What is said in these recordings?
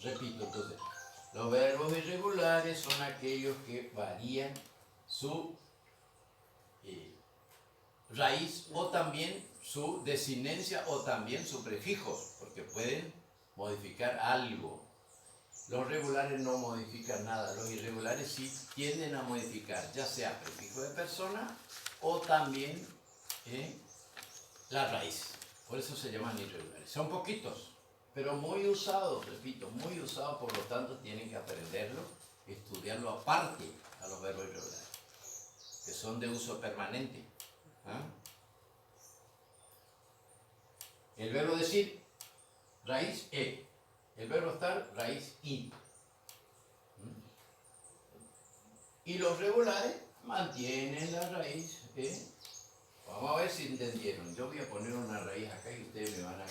repito, entonces, los verbos irregulares son aquellos que varían su raíz o también su desinencia o también su prefijo, porque pueden modificar algo. Los regulares no modifican nada, los irregulares sí tienden a modificar, ya sea prefijo de persona o también la raíz. Por eso se llaman irregulares. Son poquitos, pero muy usados, repito, muy usados, por lo tanto tienen que aprenderlo, estudiarlo aparte a los verbos irregulares, que son de uso permanente. ¿Ah? El verbo decir, raíz E. El verbo estar, raíz I. Y los regulares mantienen la raíz E. Vamos a ver si entendieron. Yo voy a poner una raíz acá y ustedes me van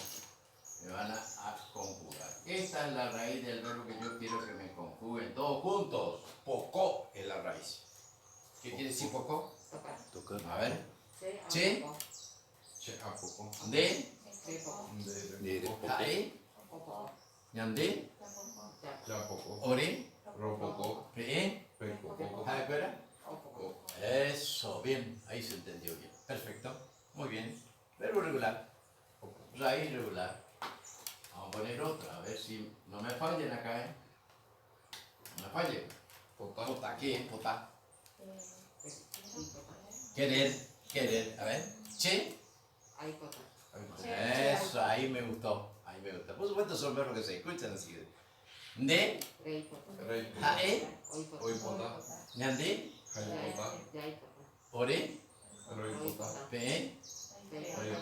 a conjugar. Esta es la raíz del verbo que yo quiero que me conjuguen todos juntos. Poco es la raíz. ¿Qué quiere decir poco? Tocar. A ver. Che. De. De Jae. Ñande. Ore. Pe. Jae. Eso, bien. Ahí se entendió bien. Perfecto. Muy bien. Verbo regular. Raíz regular. Vamos a poner otra. A ver si no me fallen acá, ¿eh? No me fallen. Pota. ¿Qué es pota? Querer. A ver. Che. Eso, ahí me gustó. Por supuesto son verbos que se escuchan así. De. Jae. Ñande. Ore. Pe.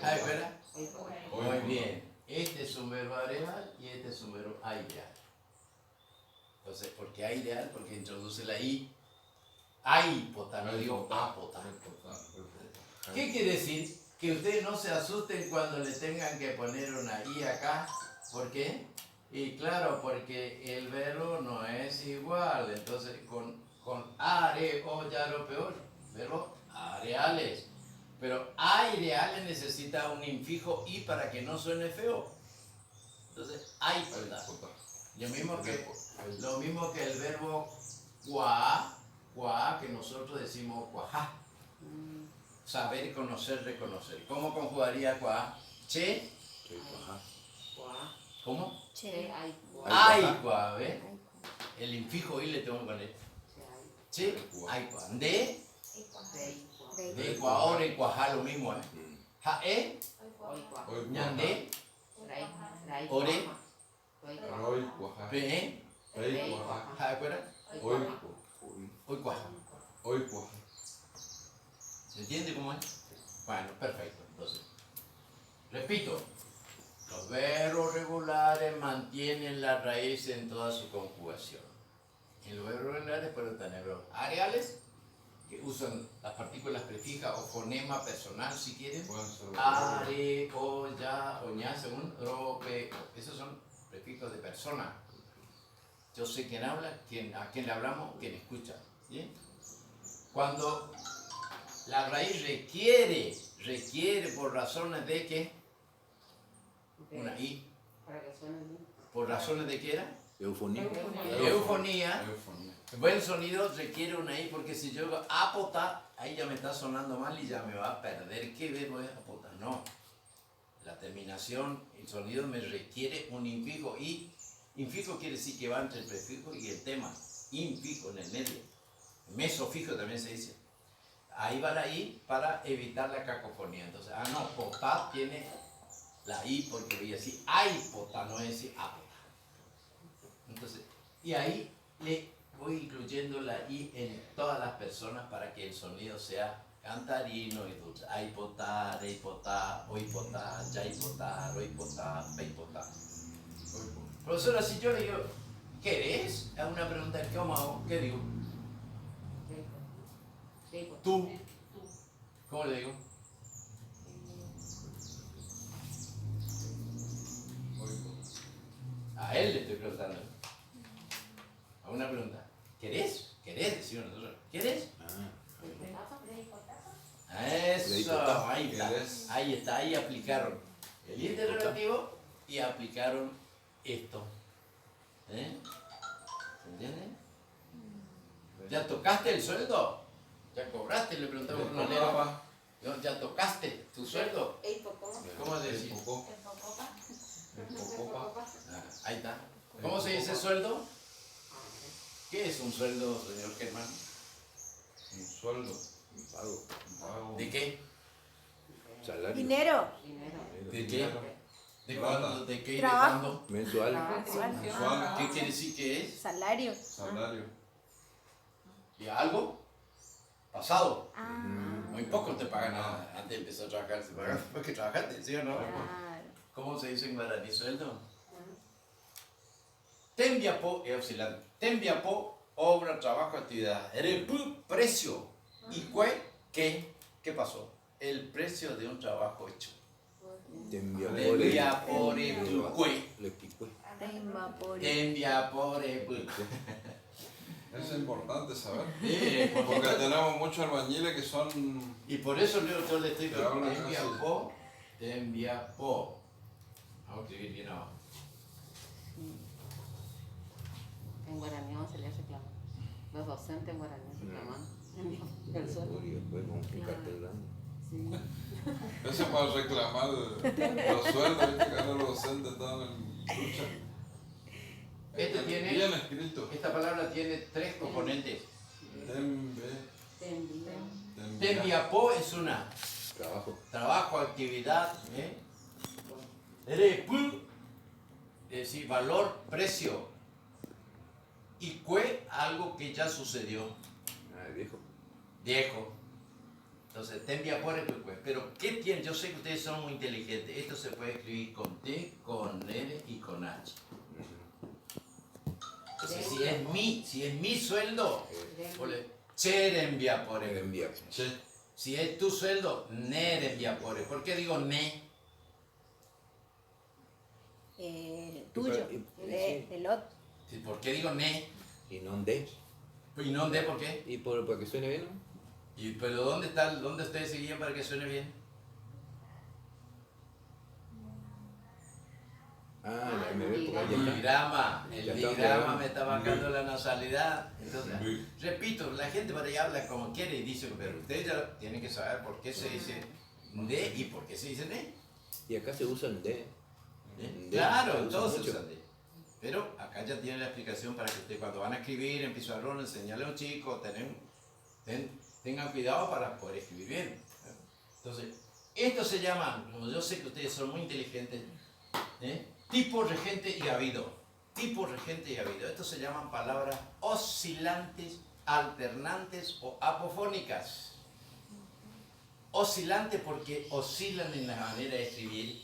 Jae. Muy bien. Este es un verbo agregar y este es un verbo airear. Entonces, ¿por qué airear? Porque introduce la I. Aipota, no digo apota. ¿Qué quiere decir? Que ustedes no se asusten cuando le tengan que poner una I acá. ¿Por qué? Y claro, porque el verbo no es igual. Entonces, con are o ya lo peor. Verbos areales. Pero aireales necesita un infijo I para que no suene feo. Entonces, aipota. Lo mismo que el verbo cuá, que nosotros decimos cuajá. Saber, conocer, reconocer. ¿Cómo conjugaría cuá? Che. ¿Cómo? Che. Ay, cuá, ¿ves? El infijo I le tengo que poner. Che, ay, cuá. De cuá, ore, cuajá, lo mismo, ¿eh? Jae, ñande, ore, pe, jae, hoy cuajá. ¿Se entiende cómo es? Bueno, perfecto. Entonces, repito, los verbos regulares mantienen la raíz en toda su conjugación. En los verbos regulares pueden tener verbos areales, que usan las partículas prefijas o fonema personal si quieren. Are, o, ya, o, ña, según, ro, pe, o. Esos son prefijos de persona. Yo sé quién habla, a quién le hablamos, quién escucha. ¿Sí? Cuando la raíz requiere por razones de que una I, por razones de que era Eufonía. eufonía. Buen sonido requiere una I, porque si yo digo apota, ahí ya me está sonando mal y ya me va a perder. ¿Qué verbo es apota? No. La terminación, el sonido me requiere un infijo. Y infijo quiere decir que va entre el prefijo y el tema. Infijo en el medio. Mesofijo también se dice. Ahí va la I para evitar la cacofonía. Entonces, no, potá tiene la I porque voy a decir aipota, no es decir apota. Entonces, y ahí le voy incluyendo la I en todas las personas para que el sonido sea cantarino y dulce. Aipotá, reipotá, oipotá, yaipotá, roipotá, peipotá. Profesora, si yo le digo, ¿querés? Es una pregunta, ¿cómo hago? ¿Qué digo? Tú. ¿Cómo le digo? A él le estoy preguntando. A una pregunta. ¿Querés? ¿Querés? Decimos nosotros. ¿Querés? Eso, ahí está, ahí aplicaron el interrogativo y aplicaron esto. ¿Ya tocaste el sueldo? ¿Ya cobraste? Le preguntamos a un alero. ¿Ya tocaste tu sueldo? ¿Cómo se dice? Ahí está. ¿Cómo se dice sueldo? ¿Qué es un sueldo, señor Germán? Un sueldo, un pago. ¿De qué? Salario. Dinero. ¿De qué? ¿De cuándo? ¿De qué y de Trabajo. cuándo? Mensual. Mensual. ¿Qué quiere decir que es? Salario. Salario. ¿Y algo? Pasado. Ah, Muy poco te pagan nada. Antes de empezar a trabajar, se pagan porque trabajaste, ¿sí o no? claro. ¿Cómo se dice en guaraní sueldo? Tembiapo es auxiliar. Tembiapo, obra, trabajo, actividad. Repu, precio. ¿Y qué? ¿Qué pasó? El precio de un trabajo hecho. Tembiapore puque. Le picó. Tembiapore puque. Eso es importante saber. Sí, Porque tenemos muchos albañiles que son. y por eso yo le estoy Te hablan preguntando. Tembiapo. Vamos a escribir bien abajo. En guaraní se le reclama. Los docentes en guaraní reclaman el sueldo. Y después con un cartel grande. Sí. Eso es para reclamar los sueldos, viste que ahora los docentes están en lucha. Este tiene, Bien escrito. esta palabra tiene 3 componentes. Tembiapo es una trabajo, actividad, Repu, es decir, valor, precio. Y cue, algo que ya sucedió. Viejo. Entonces, tembiapore cue. Pero, ¿qué tiene? Yo sé que ustedes son muy inteligentes. Esto se puede escribir con T, con N y con H. Entonces, si es mi sueldo, ponle cherembiapore. Che. Si es tu sueldo, nerembiapore. ¿Por qué digo ne? Tuyo. Del otro. Sí, ¿por qué digo ne? Y no de. ¿Y no de por qué? Y para que suene bien. Pero ¿dónde ustedes seguían para que suene bien? La MB, porque ya El está. digrama, Ya el está digrama grabando. me está bajando la nasalidad. Entonces, repito, la gente por ahí habla como quiere y dice, pero ustedes ya tienen que saber por qué se dice de y por qué se dice ne. Y acá se usan de. Claro, se usa todos se mucho. usan de. Pero acá ya tiene la explicación para que ustedes cuando van a escribir en pizarrón, enseñarle a un chico, tengan cuidado para poder escribir bien. Entonces, esto se llama, como yo sé que ustedes son muy inteligentes, tipo, regente y habido. Tipo, regente y habido. Estos se llaman palabras oscilantes, alternantes o apofónicas. Oscilante porque oscilan en la manera de escribir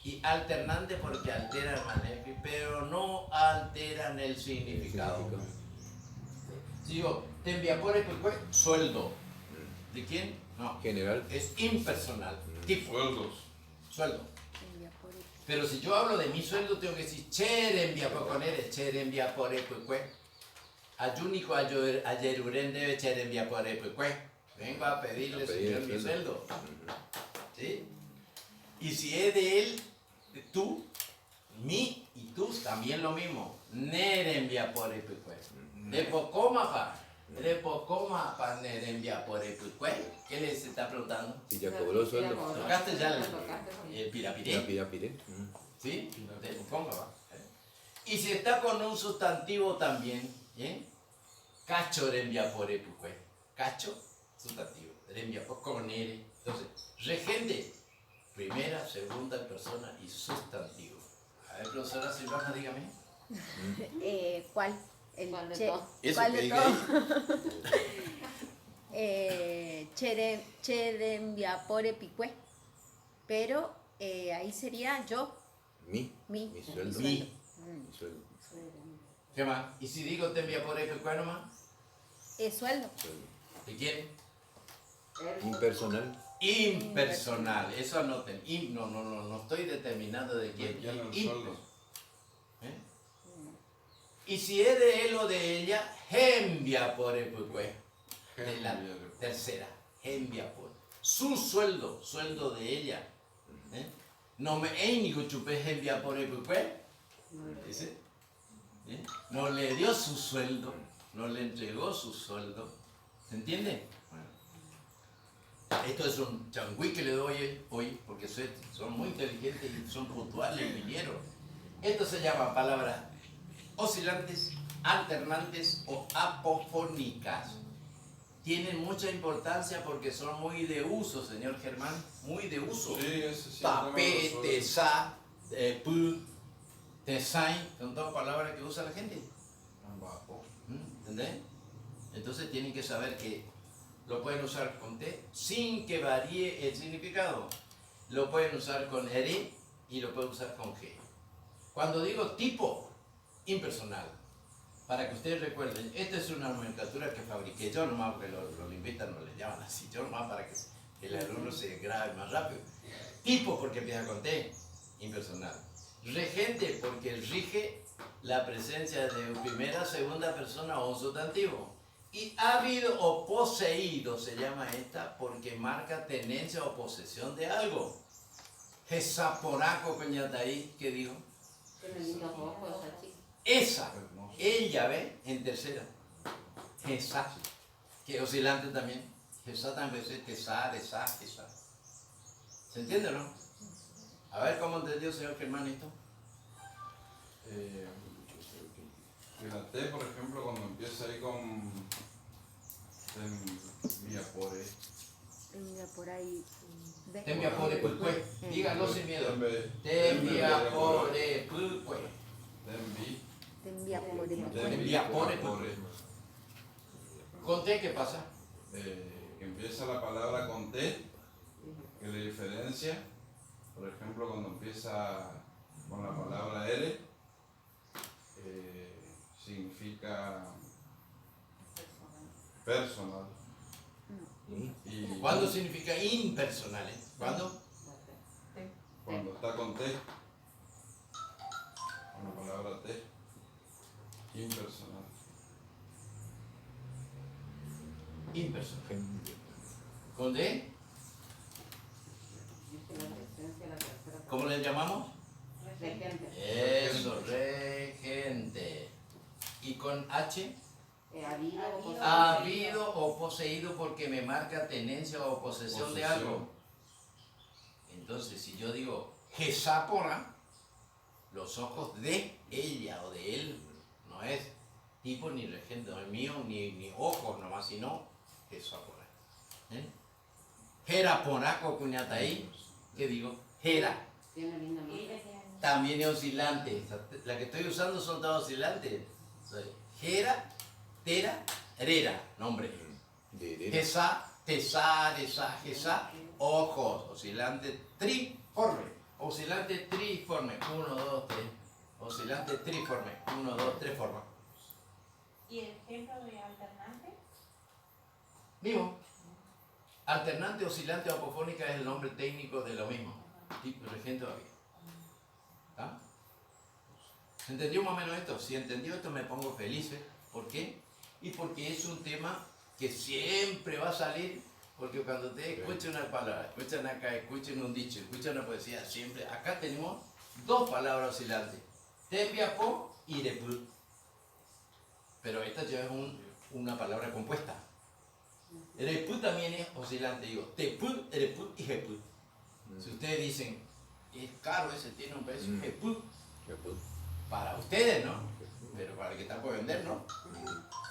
y alternante porque alteran la manera de escribir, pero no alteran el significado. Si digo, tembiapore cue, sueldo. ¿De quién? No. General. Es impersonal. Tipo. Sueldos. Sueldo. Pero si yo hablo de mi sueldo, tengo que decir cherembiapore con R, cherembiapore cue. Ayúnico ayeruren debe cherembiapore cue. Vengo a pedirle, señor, mi sueldo. ¿Sí? Y si es de él, de tú, mi y tú, también lo mismo. Nerembiapore cue. Repocoma pa nerembiapore cue. ¿Qué les está preguntando? Si ya cobró sueldo. ¿Tocaste ya el pirapiré? Pirapiré. ¿Sí? Repocoma va. Y si está con un sustantivo también, ¿bien? Cacho rembiapore cue. Cacho, sustantivo. Rembiapore con R. Entonces, regente, primera, segunda persona y sustantivo. A ver, profesora Silvana, dígame. ¿Cuál? ¿Cuál de che- todos? Eso ¿Cuál que de diga todos? ahí. Cherembiapore picue. Pero ahí sería yo. Mi Mi sueldo. Mi. Mi sueldo. ¿Qué más? ¿Y si digo te envía por cue nomás? Sueldo. Sueldo. ¿De quién? Impersonal. Impersonal. Eso anoten. No estoy determinando de quién. Ya no el Impersonal. sueldo. ¿Eh? Y si es de él o de ella, envía por cue. Es la tercera. Envía por. Su sueldo, sueldo de ella. No me einigo chupé envía por cue. ¿Dice? No le dio su sueldo. no le entregó su sueldo. ¿Se entiende? Bueno. Esto es un changüí que le doy hoy, porque son muy inteligentes y son puntuales y vinieron. Esto se llama palabras oscilantes, alternantes o apofónicas. Tienen mucha importancia porque son muy de uso, señor Germán, muy de uso. Sí, ese sí. Tapé, tesá, pu, tesai, son todas palabras que usa la gente. ¿Entendés? Entonces tienen que saber que lo pueden usar con T sin que varíe el significado. Lo pueden usar con R y lo pueden usar con G. Cuando digo tipo, impersonal, para que ustedes recuerden, esta es una nomenclatura que fabriqué yo nomás, porque los lingüistas no le llaman así, yo nomás para que el alumno se grabe más rápido. Tipo porque empieza con T, impersonal. Regente porque rige la presencia de primera, segunda persona o un sustantivo. Y habido o poseído se llama esta porque marca tenencia o posesión de algo. Jesaporaco Peñataí, ¿qué dijo? Tiene lindos ojos esa chica. Esa, ella ve en tercera. Jesa, que oscilante también. Jesa también es tesar, esa, jesa. ¿Se entiende o no? A ver cómo entendió el señor Germán esto. La T, por ejemplo, cuando empieza ahí con Tembiapore. Mira, por ahí. ¿Ve? Tembiapore pulcue. Díganlo sin miedo. Tembiapore Tembiapore pulcue. Te envía por Tembiapore pulcue. ¿Con T qué pasa? Que empieza la palabra con T, que le diferencia. Por ejemplo, cuando empieza con la palabra R, significa personal. Y ¿Cuándo significa impersonal? ¿Cuándo? cuando está con T, con la palabra T, impersonal. Impersonal. ¿Con D? Dice la presencia de la tercera ¿Cómo le llamamos? regente. Eso, regente. ¿Y con H? Habido o poseído porque me marca tenencia o posesión de algo. Entonces, si yo digo Jesápora, los ojos de ella o de él, no es tipo ni regente, no es mío, ni ojos nomás, sino Jesápora. Jeraponaco cuñataí, ¿qué digo? Jera. Tiene linda nombre. También es oscilante. La que estoy usando son todas oscilantes. Jera, tera, rera, nombre. Jesa, tesar, esa, jesa, ojos, oscilante triforme. Oscilante triforme. 1, 2, 3. Oscilante triforme. 1, 2, 3 formas. ¿Y el ejemplo de alternante? Mismo. Alternante, oscilante o apofónica es el nombre técnico de lo mismo. Tipo regente o habido. ¿Ah? ¿Se entendió más o menos esto? Si entendió esto me pongo feliz. ¿Por qué? Y porque es un tema que siempre va a salir, porque cuando ustedes escuchen una palabra, escuchan acá, escuchen un dicho, escuchan una poesía, siempre, acá tenemos dos palabras oscilantes, tembiapó y repu. Pero esta ya es una palabra compuesta. Repu también es oscilante, digo, tepu, repu y jepu. Si ustedes dicen, es caro ese, tiene un precio, jepu. Para ustedes, ¿no? Pero para el que está por vender, ¿no?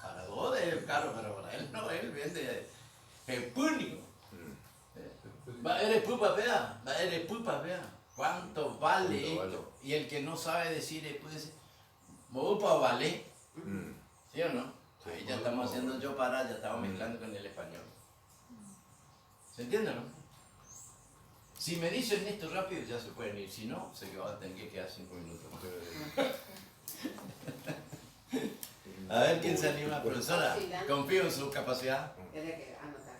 Para vos es caro, pero para él no, él vende el público. Va, eres pupa, vea, eres pupa, vea. ¿Cuánto vale esto? Y el que no sabe decir, puede decir, ¿mopa vale? ¿Sí o no? Ahí ya estamos haciendo yo para, ya estamos mezclando con el español. ¿Se entiende, no? Si me dicen esto rápido ya se pueden ir, si no, sé que van a tener que quedar 5 minutos más. A ver quién se anima, profesora. Confío en su capacidad. Es de que anotar.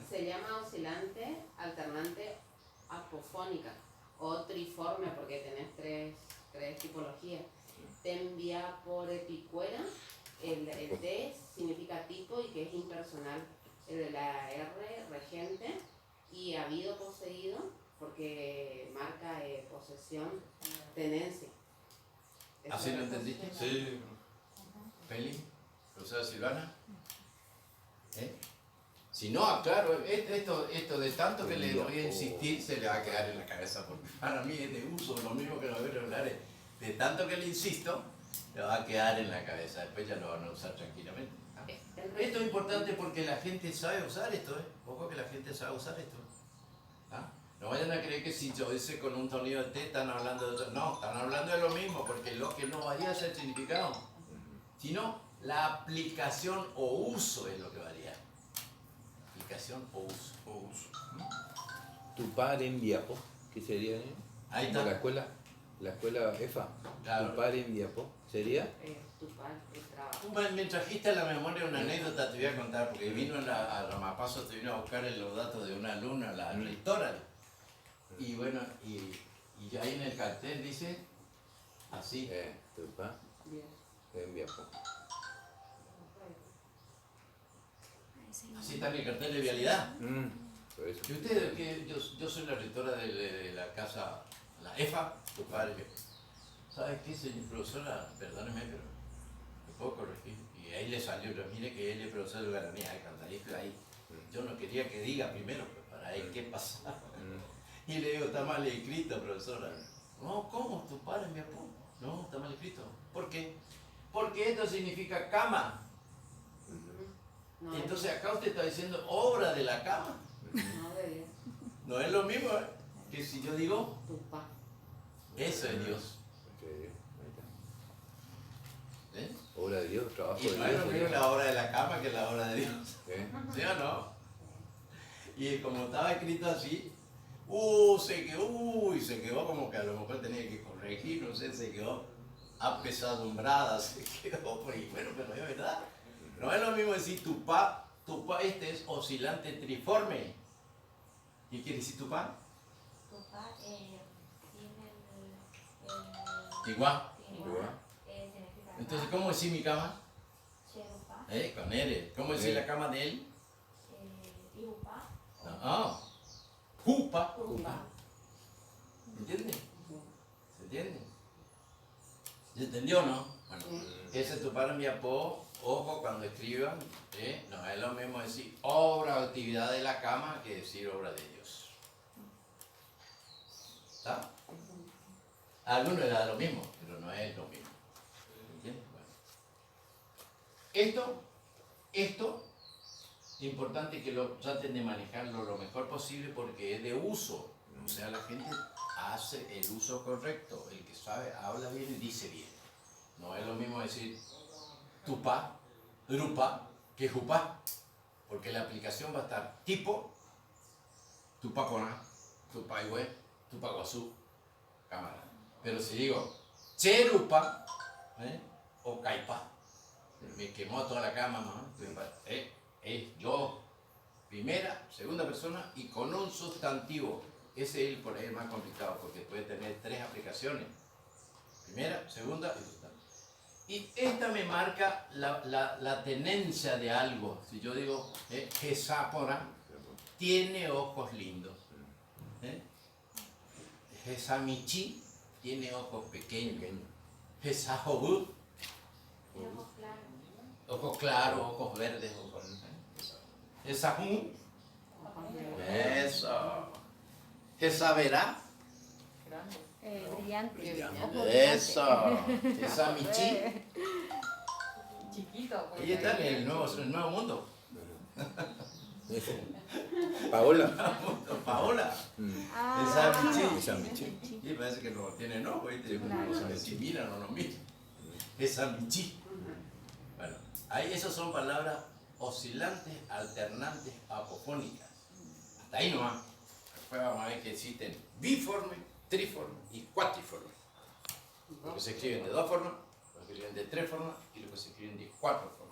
Se llama oscilante, alternante, apofónica o triforme porque tenés tres tipologías. Tembiaporepicuera, el T significa tipo y que es impersonal. El de la R, regente, y habido poseído porque marca posesión, tenencia. ¿Así lo entendiste? Sí, Feli. profesora Silvana. ¿Eh? Si no, claro, esto de tanto que le voy a insistir se le va a quedar en la cabeza, porque para mí es de uso, lo mismo que los regulares. De tanto que le insisto, le va a quedar en la cabeza, después ya lo van a usar tranquilamente. Esto es importante porque la gente sabe usar esto, ¿eh? Ojo que la gente sabe usar esto. ¿Ah? No vayan a creer que si yo dice con un sonido de T están hablando de otro. No, están hablando de lo mismo, porque lo que no varía es el significado, sino la aplicación o uso es lo que varía. Aplicación o uso. Tu padre en Viapo, ¿qué sería? Ahí Como está. la escuela EFA. Claro. Tu padre en Viapo, ¿sería? Tu padre, el trabajo. Tú me trajiste a la memoria una anécdota, te voy a contar, porque vino a Ramapazo, te vino a buscar los datos de una alumna, la rectora. Y bueno, y ahí en el cartel dice así. Tu padre Bien. en Viapo. Así está en el cartel de vialidad. Por eso. Y ustedes, que yo soy la rectora de la casa, la EFA, tu padre. ¿Sabes qué, señor profesora? Perdóneme, pero me puedo corregir. Y ahí le salió, pero mire que él es profesor de Guaraní, al cantadito ahí. Yo no quería que diga primero, pero para ahí, ¿qué pasa? Y le digo, está mal escrito, profesora. No, ¿cómo? ¿Tu padre me apuntó? No, está mal escrito. ¿Por qué? Porque esto significa cama. No, Entonces acá usted está diciendo obra de la cama. no de Dios. No es lo mismo, ¿eh? Que si yo digo, Tu pa. eso es Dios. ¿Eh? Obra de Dios, trabajo Y de no es lo Dios. mismo la obra de la cama que la obra de Dios. ¿Eh? ¿Sí o no? Y como estaba escrito así, se quedó como que a lo mejor tenía que corregir, no sé, se quedó apesadumbrada, se quedó, pues, bueno, pero es verdad. No es lo mismo decir tu pa, este es oscilante triforme. ¿Qué quiere decir tu pa? Tu padre tiene Igual. significa Entonces, ¿cómo decir mi cama? Cherupa, Con R. ¿Cómo decir la cama de él? Irupa, No. Jupa. Urupa. ¿Entiendes? ¿Se entiende? ¿Se entendió o no? Bueno, ese es tu padre mi apodo. Ojo cuando escriban, no es lo mismo decir obra o actividad de la cama que decir obra de Dios. ¿Está? A algunos les da lo mismo, pero no es lo mismo. ¿Entiendes? Bueno. Esto, importante que lo traten de manejarlo lo mejor posible porque es de uso. O sea, la gente hace el uso correcto. El que sabe, habla bien y dice bien. No es lo mismo decir tupá, rupa, que jupá. Porque la aplicación va a estar tipo, tupaconá, tupaigüe, tupaguazú, cámara. Pero si digo cherupa, o caipá, me quemó toda la cama, ¿no? Es yo, primera, segunda persona y con un sustantivo. Ese es el por ahí más complicado porque puede tener tres aplicaciones. Primera, segunda y sustantivo. Y esta me marca la tenencia de algo. Si yo digo, Jesápora tiene ojos lindos. Jesamichi tiene ojos pequeños. Jesahobú, ojos claros, ojos verdes, ojos. Jesahú, eso. Jesaverá, Brillante. eso. Jesamichi. Chiquito, pues. Ella está en el nuevo mundo. Paola. Paola. Ah, Jesamichi. Esa Michi. Sí, parece que no tiene ojo, ¿viste? Claro. No sabe si miran o no miran. Jesamichi. Bueno, ahí esas son palabras oscilantes, alternantes, apofónicas. Hasta ahí nomás. Después vamos a ver que existen biforme, triforme y cuatriforme. Los que se escriben de dos formas, los que se escriben de tres formas y los que se escriben de cuatro formas.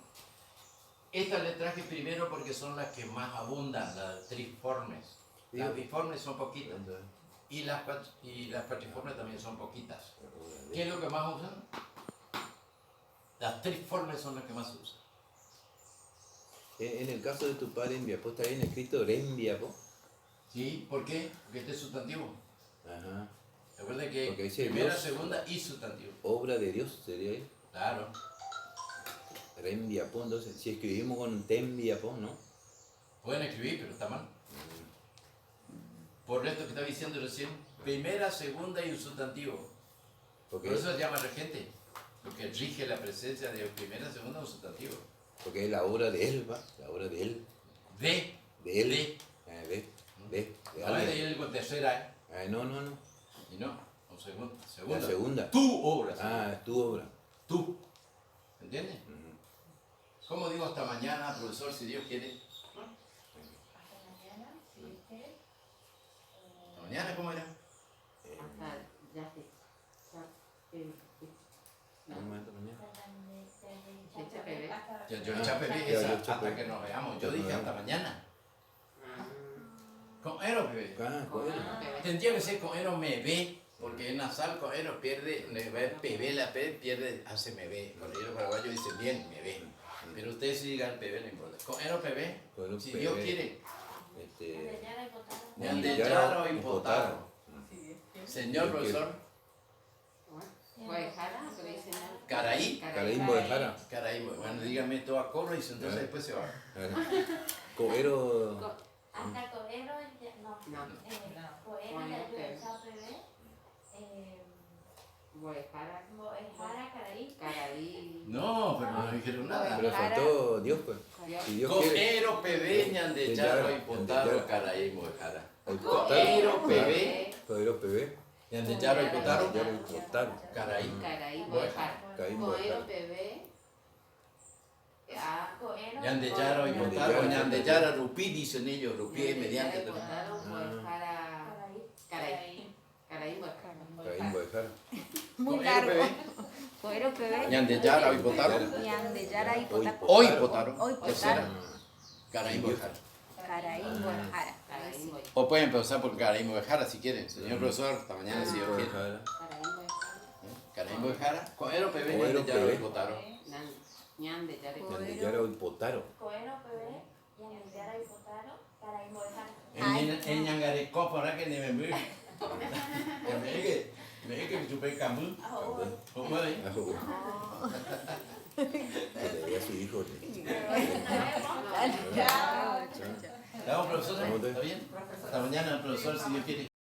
Estas les traje primero porque son las que más abundan, las triformes. Las biformes son poquitas y las cuatriformes también son poquitas. ¿Qué es lo que más usan? Las triformes son las que más se usan. En el caso de tu padre en Viapo, ¿está bien escrito en Viapo? ¿Sí? ¿Por qué? Porque este es sustantivo. Ajá. Recuerda que Porque dice primera, Dios. segunda y sustantivo. Obra de Dios sería ahí. Claro. Rembiapó, entonces, si escribimos con Tembiapó, ¿no? Pueden escribir, pero está mal. Por esto que estaba diciendo recién, primera, segunda y un sustantivo. Porque, Por eso se llama regente. Lo que rige la presencia de primera, segunda o un sustantivo. porque es la obra de él, ¿va? La obra de él. De. De él. De. De No es alguien. de él con tercera, No. y no. O segunda. La segunda. Tu obra. Ah, es tu obra. Tú. ¿Entiendes? Ujú. Como digo, hasta mañana, profesor, si Dios quiere. Hasta mañana, si Dios quiere. Hasta mañana, ¿cómo era? Hasta ya se. ¿Cómo es esta mañana? Yo Ah, chapé ya, esa yo hasta chapé. que nos veamos. Yo Ya dije nos hasta vemos. mañana. Con Ero, bebé. Ah, bueno. Tendría que ser con Ero me ve, porque en nasal con Ero pierde, PB, la P pierde, hace me ve. Los libros paraguayos dicen bien, me ve. Pero ustedes si digan PB no importa. Con Ero PB, Con Ero si PB. Dios quiere. Este, Yandellaro y Potaro. Señor Dios quiere. profesor, Guayjara, pero dice no. Caraí. Caraímbo de Jara. Caray, bueno, dígame todo a coro y entonces después se va. Coero. Hasta Coero, no. No. Coero, ya yo echaba bebé. Guayjara, Jara, Caraí. Caraí. No, pero no dijeron nada. Pero faltó Dios, pues. Si Dios quiere. Coero, PB, Ñandellaro y Potaro, Caraí, Mojara. El Potaro. Coero, PB, Coero PB. Ñandellaro y Potaro, Ñandellaro y Potaro. Caraí. Caraí, Guayjara. Caímbo de Coero, Jara. PB. Coero. Ñandellaro y Potaro, Ñandellaro, Rupí, dicen ellos, Rupí es mediante también. Guayjara. Caraí. Caraí, Guayjara. Caímbo de Jara. Muy Coero, largo. PB, Coero PB. Ñandellaro y Potaro, Y Andeyara y Hoy Potaro. hoy Potaro, Hoy tercera, Potaro. Caraí, Mojara. Caraí, Guajara. Caraí, Guayjara. O pueden empezar por Caraí, Mojara si quieren. Señor profesor, hasta mañana si Dios Caímbo de quiere. Jara. Caraí, Guayjara. Caraí, Mojara, Coero, PB, Coero, Ñandellaro y PB. Potaro. Ñande, ya le Ñandellaro y Potaro. Coero, bebé. Yandellaro y Potaro. Caraí, Jara. En Ñangarecó, para que ni me mire. Que me dije que chupé cambú. ¿Cómo es? Ah, bueno. Que le dé a su hijo. ¿Estamos, profesor? Estamos bien. ¿Está bien? Hasta mañana, profesor, si Dios quiere.